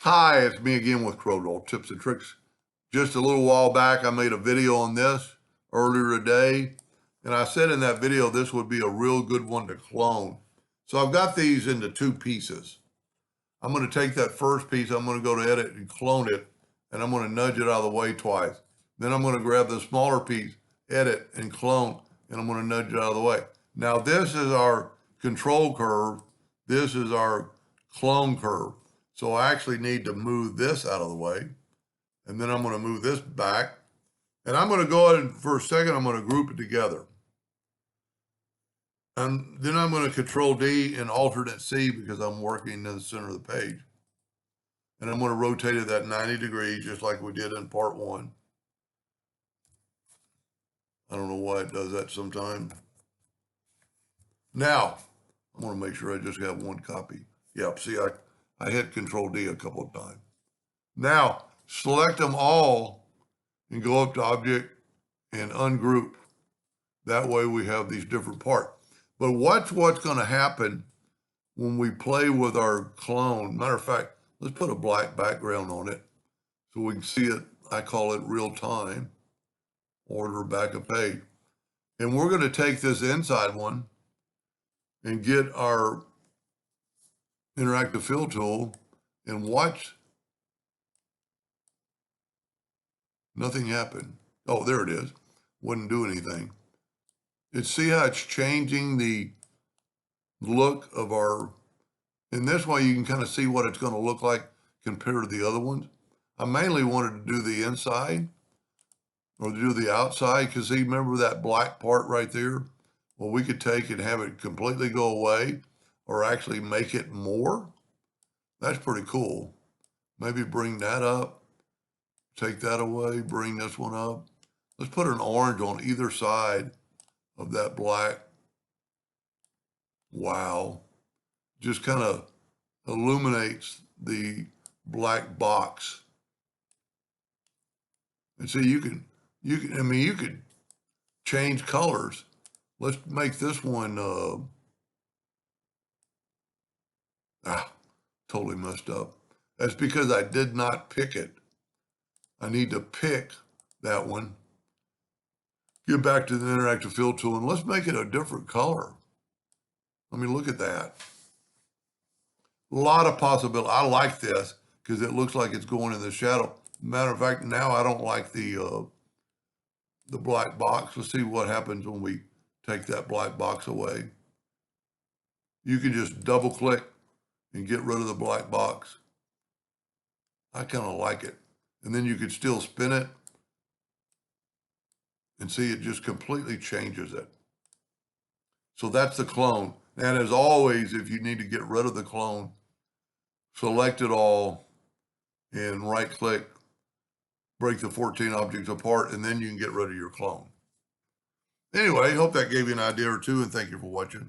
Hi, it's me again with Corel Tips and Tricks. Just a little while back, I made a video on this earlier today, and I said in that video this would be a real good one to clone. So I've got these into two pieces. I'm going to take that first piece, I'm going to go to edit and clone it, and I'm going to nudge it out of the way twice. Then I'm going to grab the smaller piece, edit and clone, and I'm going to nudge it out of the way. Now this is our control curve. This is our clone curve. So I actually need to move this out of the way, and then I'm going to move this back, and I'm going to go ahead and for a second, I'm going to group it together. And then I'm going to Control D and alternate C because I'm working in the center of the page. And I'm going to rotate it at 90 degrees, just like we did in part one. I don't know why it does that sometimes. Now, I'm going to make sure I just have one copy. Yep, see, I hit Control D a couple of times. Now, select them all and go up to Object and Ungroup. That way we have these different parts. But watch what's going to happen when we play with our clone. Matter of fact, let's put a black background on it so we can see it. I call it real time, order back a page. And we're going to take this inside one and get our interactive fill tool and watch. Nothing happened. Oh, there it is. Wouldn't do anything. See how it's changing the look of our, in this way you can kind of see what it's going to look like compared to the other ones. I mainly wanted to do the inside or do the outside because see, remember that black part right there? Well, we could take and have it completely go away or actually make it more. That's pretty cool. Maybe bring that up, take that away, bring this one up. Let's put an orange on either side of that black. Wow. Just kind of illuminates the black box. And see, you could change colors. Let's make this one, totally messed up. That's because I did not pick it. I need to pick that one. Get back to the interactive fill tool and let's make it a different color. I mean, look at that. A lot of possibility. I like this because it looks like it's going in the shadow. Matter of fact, now I don't like the black box. Let's see what happens when we take that black box away. You can just double click and get rid of the black box. I kind of like it. And then you could still spin it and see it just completely changes it. So that's the clone. And as always, if you need to get rid of the clone, select it all and right click, break the 14 objects apart, and then you can get rid of your clone. Anyway, hope that gave you an idea or two, and thank you for watching.